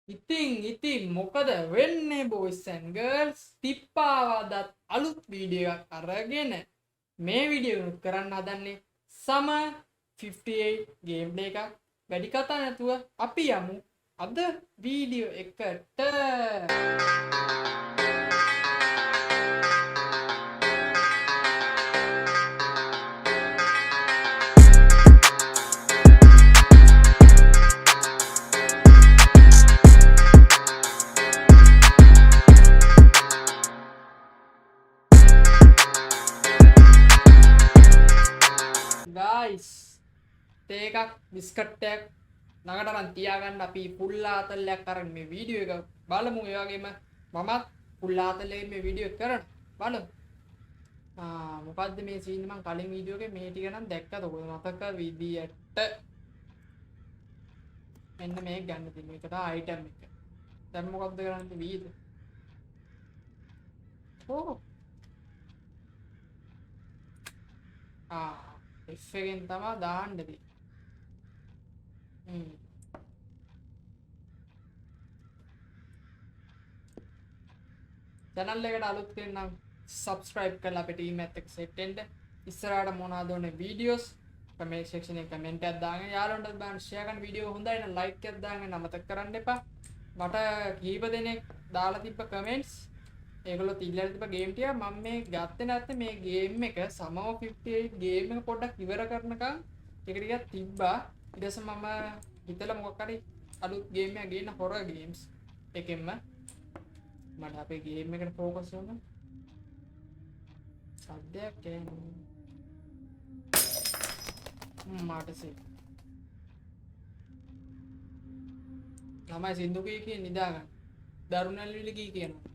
ඉතින් මොකද වෙන්නේ boys and girls තිප්පාවදත් අලුත් වීඩියෝ එකක් අරගෙන මේ වීඩියෝ එක කරන්න හදන්නේ Summer 58 ගේම් ප්ලේ එකක් වැඩි කතා නැතුව අපි යමු අද වීඩියෝ එකට guys තේ එකක් බිස්කට් එකක් ළඟට අරන් තියාගන්න අපි පුල්ලාතල්ලයක් අරන් මේ වීඩියෝ එක බලමු ඒ වගේම මමත් පුල්ලාතල්ලේ මේ වීඩියෝ එක කරන්න බලමු මොකද්ද මේ සීන් මම කලින් වීඩියෝ එකේ මේ ටික නම් දැක්කද ඔය මතක විදියට මෙන්න මේක ගන්න තියෙන එක තමයි අයිටම් එක දැන් මොකද්ද කරන්නේ වීද ඕ F එකෙන් තමයි දාන්න තියෙන්නේ channel එකට අලුත් කෙනෙක් subscribe කරලා අපේ team එකත් එක්ක set වෙන්න ඉස්සරහට මොනවද ඕනේ videos comment section එකේ comment එකක් දාගෙන යාළුවන්ට බලන්න share කරන වීඩියෝ හොඳයි නම් like එකක් දාගෙන අමතක කරන්න එපා මට කීප දෙනෙක් දාලා තිබ්බ comments ඒගොල්ලෝ තියලා තිබ්බ game ටික මම මේ ගත්තේ නැත්නම් මේ game එක Summer 58 game එක පොඩ්ඩක් ඉවර කරනකම් ඒක ටිකක් තිබ්බා ඊට පස්සේ මම හිතලා මොකක් හරි අලුත් game එකක් ගේන්න horror games එකෙන්ම මට අපේ game එකට focus වෙන්න සද්දයක් එන්නේ මට සෙ ළමයි සින්දු කී නිදා ගන්න දරුණල්විලි කී කියනවා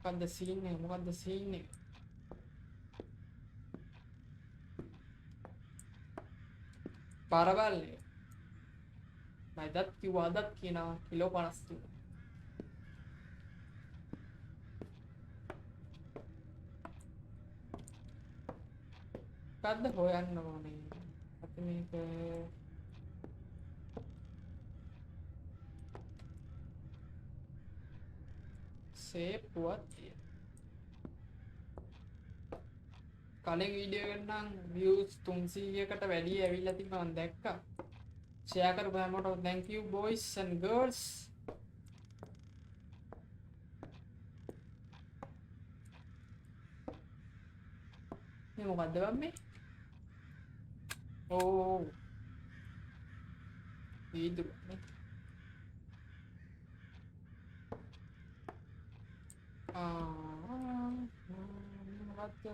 මොකද්ද සීන් එක මොකද්ද සීන් එක පරබල්ලේ මම දත් කිව්වා දත් කියනවා කිලෝ 50 මොකද්ද හොයන්න ඕනේ අපි මේක සේප්ුවත් කලින් වීඩියෝ එකට නම් views 300කට වැඩි ඇවිල්ලා තිබ්බා මම දැක්කා share කරපු හැමෝටම thank you boys and girls මේ මොකද්ද බම්මේ ඕ වීදුරු නේ මොකද්ද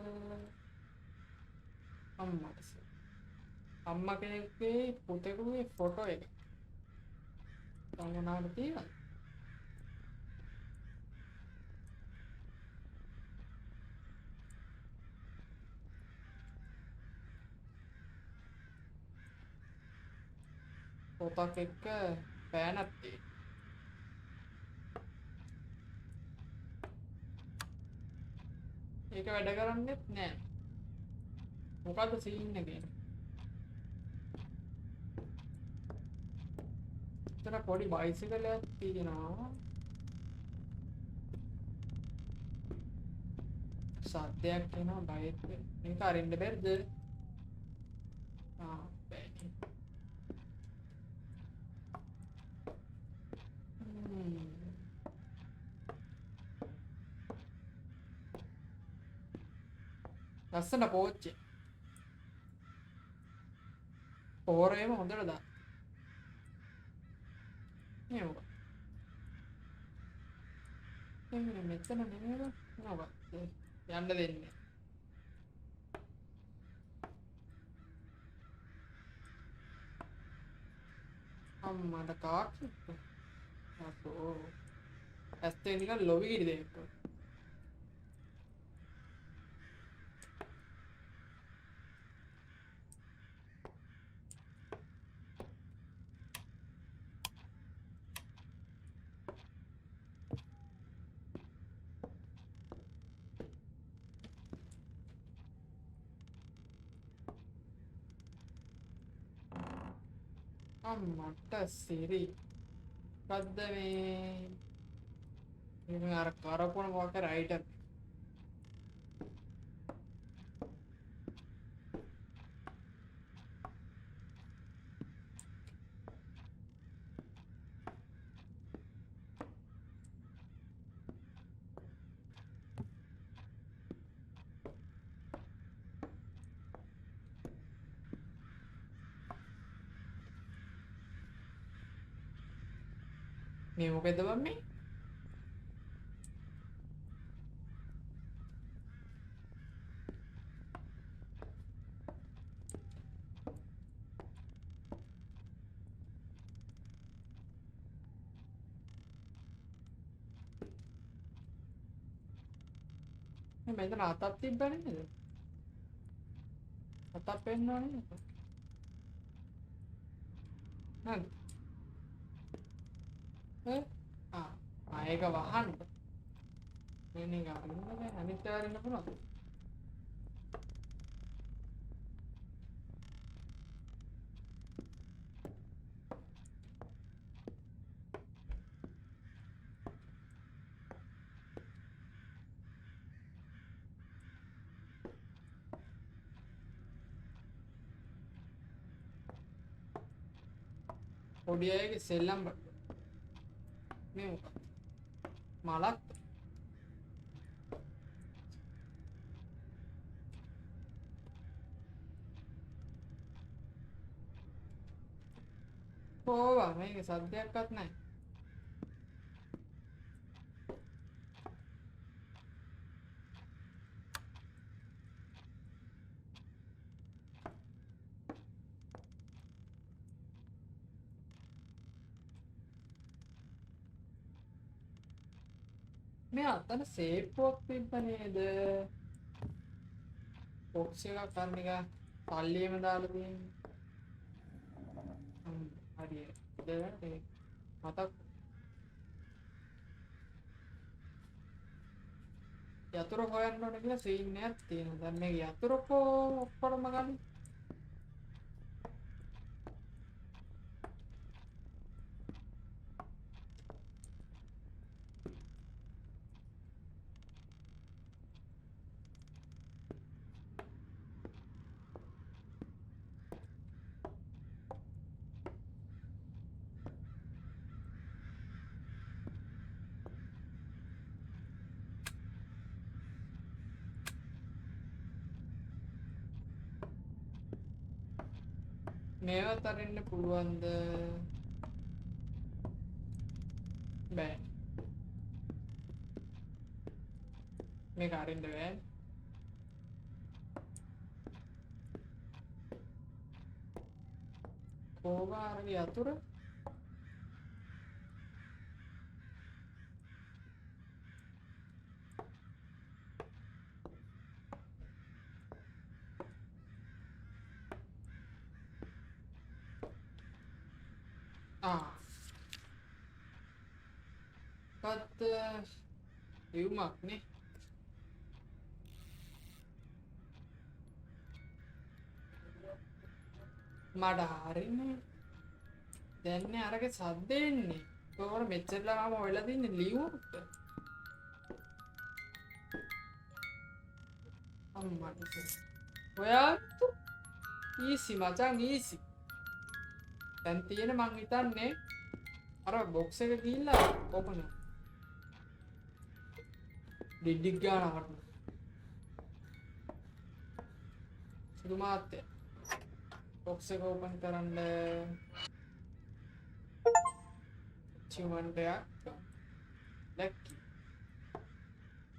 අම්මා කෙනෙක්ගේ පුතෙකුගේ ෆොටෝ එක මොනවාද තියෙනවද පොතක් එක්ක පෑනක් තියෙනවා ඒක වැඩ කරන්නේත් නෑ මොකද්ද සීන් එකේ තර පොඩි බයිසිකල් එකක් තියෙනවා සද්දයක් එනවා බයික් මේක අරින්න බැරිද බැරි ලස්සන පෝච්චි පෝරේම හොඳට දා මේ මොකක්ද එන්නේ මෙතන නෙමෙයිද මොකක්ද යන්න දෙන්නේ අම්මට කාක්ෂි අපෝ ඇස්තේ නිකන් ලොවි කිරි දෙන්න අම්මට සිරි මොකද්ද මේ ඉතින් අර කරපුණ මොකක් රයිටර් මේ මොකද බම් මේ මෙතන අතක් තිබ්බනේ නේද අතක් පෙන්නවනේ නේද නේද ඒක වහන්න මේක අරින්න අනිත් ඒවා අරින්න පුළුවන් පොඩි අයගේ සෙල්ලම් මේ මොකක්ද මලක් ඕවා මේක සද්දයක්වත් නැහැ මේ අතන සේප්පුවක් තිබ්බ නේද බොක්ස් එකක් අරන් එක පල්ලියෙම දාලා තියෙන්නේ හරියට මතක් යතුරු හොයන්න ඕන කියලා සීන් එකක් තියෙනවා දැන් මේක යතුරු ඔක්කොම ගන්න මේවත් අරින්න පුළුවන්ද බෑ මේක අරින්න බෑ කොහොමද අර යතුරු පත් යුමක් නේ මඩ හරිනේ දැන්නේ අරගේ සද්ද එන්නේ කොහොමද මෙච්චරලාම ඔයලා තින්නේ ලියුමකට අම්මට ඔයාට ඊසි මචං ඊසි දැන් තියෙන මං හිතන්නේ අර බොක්ස් එක ගිහිල්ලා ඕපන් ඩිඩික් ගන්නවට සුදු මාත්‍ය බොක්ස් එක ඕපන් කරන්න චිවන්ටයක් දැක්කි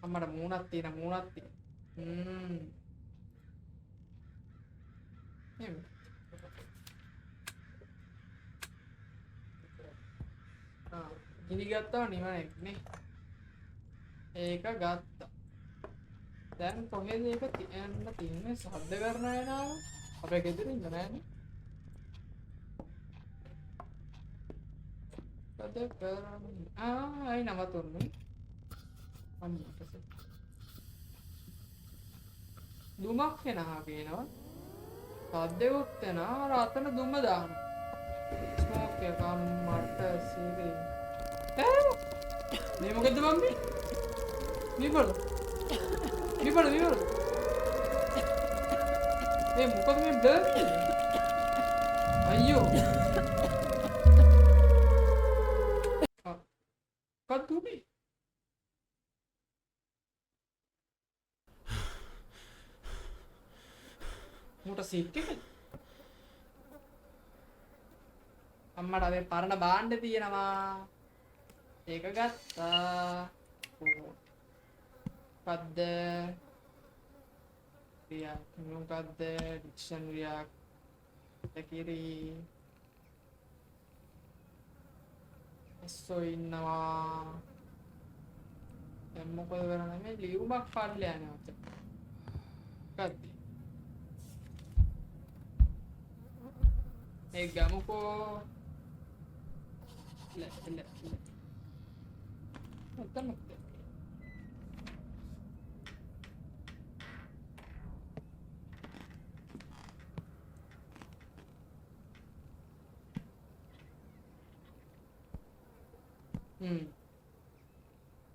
අම්මට මූණක් තියෙන එහෙම ගිනි ගත්තා නිවනෙක් නේ ඒක ගත්තා දැන් කොහෙද ඒක තියන්න තියන්නේ සද්ද කරන අය නාම අපේ ගෙදර ඉන්න නෑනේ සද්ද කරන්නේ අයි නවතුන්නේ අන්නට දුමක් එනවා කියනවා සද්දෙවත් එනවා අතන දුම දානවා එකම් මට සීරේ මේ මොකද මම්මි නිබල මේ මොකද මේ බ්ලර් අයියෝ කද්දුනේ මට සික් එක අම්මට අද පරණ බාණ්ඩ තියෙනවා ඒක ගත්තා මොකද්ද ක්‍රියාවක් මොකද්ද ඩික්ෂනරියක් තකිරි එස්සෝ ඉන්නවා දැන් මොකද කරන්නේ මේ ලියුමක් පාඩලා යනවා මොකද්ද මේ ගමුකෝ නැත්තම්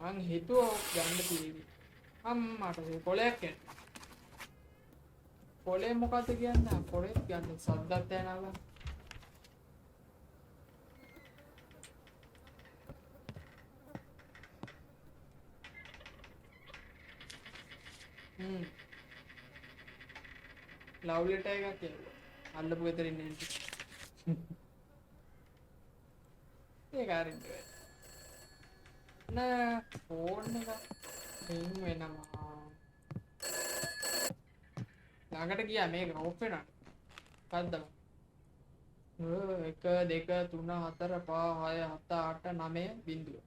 මං හිතුවා ගන්න තියෙවි අම්මට පොලයක් එන්න පොලේ මොකද්ද කියන්නේ පොලේ ගන්න සද්දත් යනවා ලව් ලෙටර් එකක් කියනවා අල්ලපු ගෙදර ඉන්නේ ඒක හරිද නෑ ෆෝන් එක රින් වෙනවා ළඟට ගියා මේක ඔෆ් වෙනවා පද්දම 1 2 3 4 5 6 7 8 9 බිංදුව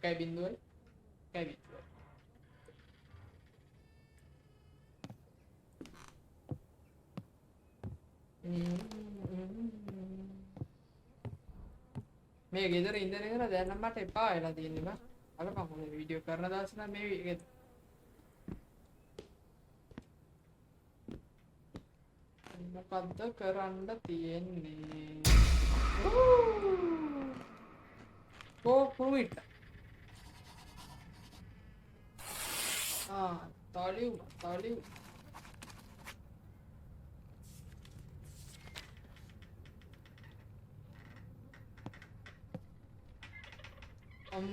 1 බිංදුවයි 1 බිංදුවයි මේ ගෙදර ඉඳගෙන ඉඳලා දැන් නම් මට එපා වෙලා තියෙන්නේ බා අලපන් මොකද වීඩියෝ කරන දවස් නම් මේ මොකද්ද කරන්න තියෙන්නේ කුමිට තලියු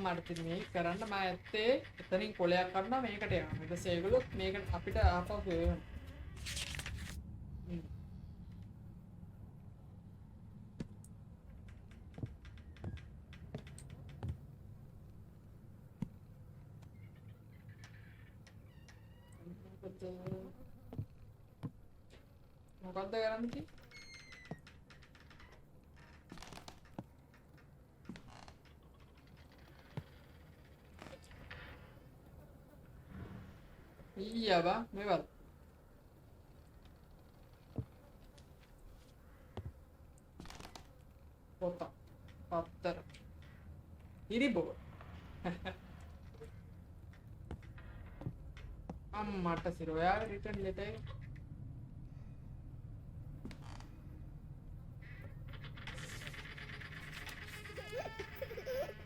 මට මේ කරන්න මම ඇත්තේ එතනින් කොලයක් කරනවා මේකට යනවා ඊට පස්සේ ඒගොල්ලෝ මේක අපිට ආපහු එවනවා මොකද්ද කරන්නේ iya ba මේවල් පොත පත්තර ඉරිබෝ අම්මට සිර ඔයාගේ රිටර්න් ලෙටර් එක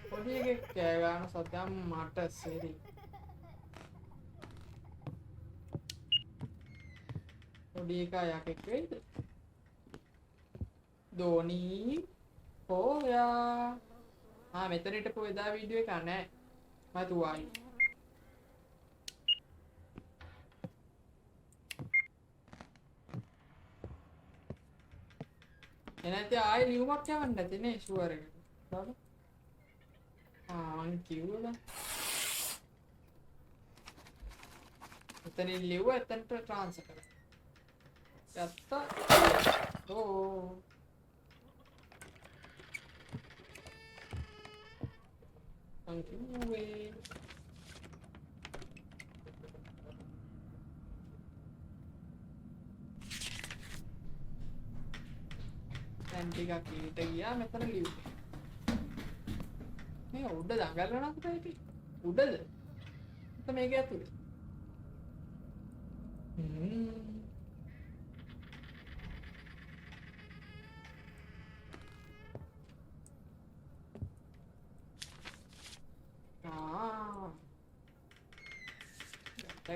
පොඩි එකෙක් කෑ ගන්න සද්දම් මට සිරි පොඩි එකා යකෙක් වෙයිද ධෝනි හොයා මෙතන හිටපු එදා වීඩියෝ එක නෑ මම තුවායි එනයිති ආයෙ ලියුමක් යවන්න නැති නේ ෂුවර් එකට බලන්න මං කිව්වද එතනින් ලිව්වා එතනට ට්‍රාන්ස්ෆර් කරා යත්තා thank you දැන් ටිකක් ඊට ගියා මෙතන ලිව්වේ මේ උඩ දඟලනවා අපිට උඩද මත මේක ඇතුලේ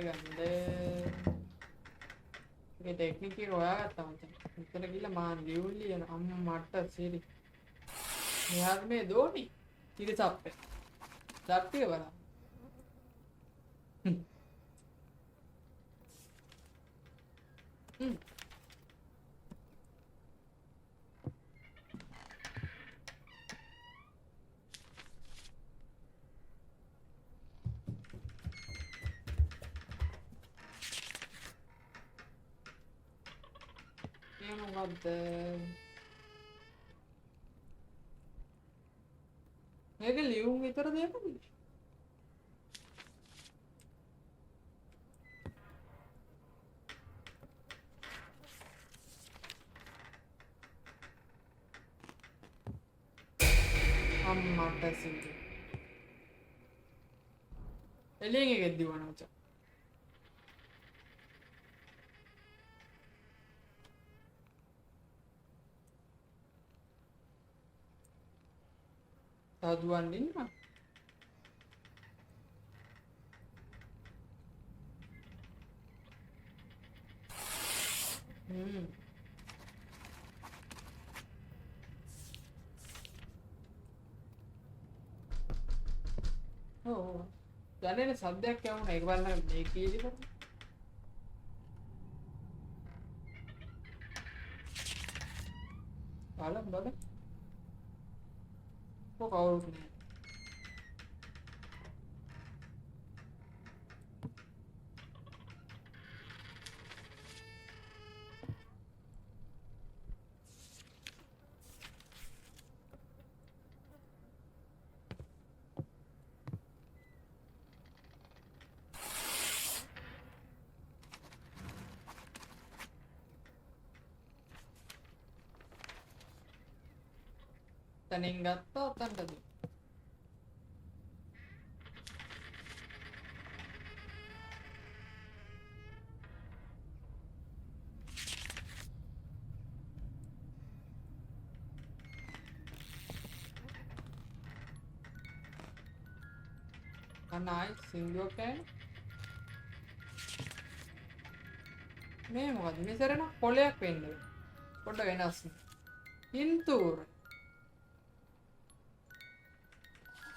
ගන්න ඒ ටෙක්නික් එක හොයාගත්තා මචං. මෙතන ගිහලා මාන් ලියුලියන අම්මට සිරි. මෙයාත් මේ දෝනි ඉතින් සප්පේ. සප්පේ බලන්න. මොකක්ද මේක ලියුම් විතර දෙන්නද අම්මට සිද්ධ එළියෙන් එකක් දිවනවා මචං සාදුවන් ඉන්නවා ඔව් දැනෙන සද්දයක් යවුණා ඒක බලන්න මේ කීයද බලන්න කවුරුත් නෑ තනින් ගත්තා ඔතනටද අනයි සිංදුවක් මේ මොකද මේ සරණ පොලයක් වෙන්න පොඩ වෙනස් පින්තූර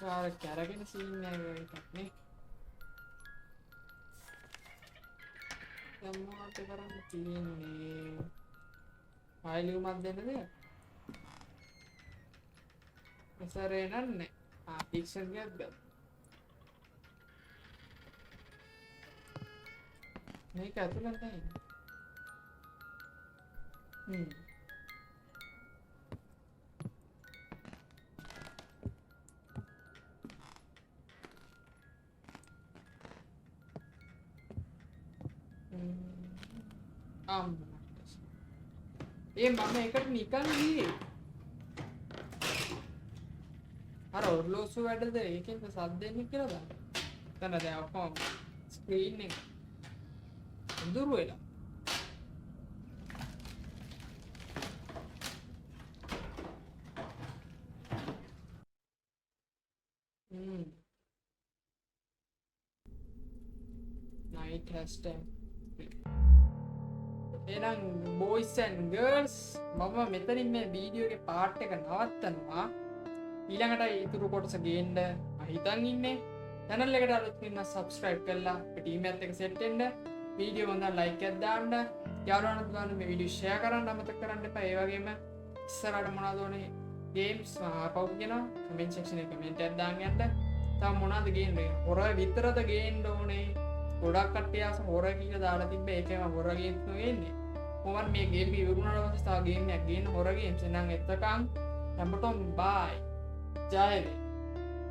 කැරගෙන සීන් එකක් නේ දැන් මොකද කරන්න තියෙන්නේ ෆයිලියුමක් දෙන්නද ඉස්සරේ නන්නේ ෆික්ෂන් එකක් ගන්න මේක ඇතුළේ නැහැ ඒ මම එකට නිකන් ගියේ අර ඔර්ලෝසු වැඩද ඒකෙන්ද සද්දෙන්නේ කියලා දාන්න. එතන දැන් ඔක්කොම ස්ක්‍රීන් එක දුරු වෙලා. night hashtag එහෙනම් boys and girls මම මෙතනින් මේ වීඩියෝ එකේ පාර්ට් එක නවත්තනවා ඊළඟට ඊතුරු කොටස ගේන්න මම හිතන් ඉන්නේ channel එකට අලුත් වෙන subscribe කරලා අපේ ටීම් එකත් එක්ක set වෙන්න වීඩියෝ හොඳ like එකක් දාන්න යාළුවන්ට ගන්න මේ වීඩියෝ share කරන්න අමතක කරන්න එපා ඒ වගේම ඉස්සරහට මොනවද ඕනේ games අපව කියනවා comment section එකේ comment එකක් දාන්න යන්න තව මොනවද ගේන්නේ හොර විතරද ගේන්න ඕනේ ගොඩක් කට්ටිය අස හොර කියලා දාලා තිබ්බේ ඒකම හොර ගේම්ස් නෙවෙන්නේ කොහොමද මේ ගේම් එක ඉවරුණාට පස්සේ තව ගේම් එකක් ගේන්න හොර ගේම්ස් එහෙනම් එතකන් හැමෝටම බයි ජය වේ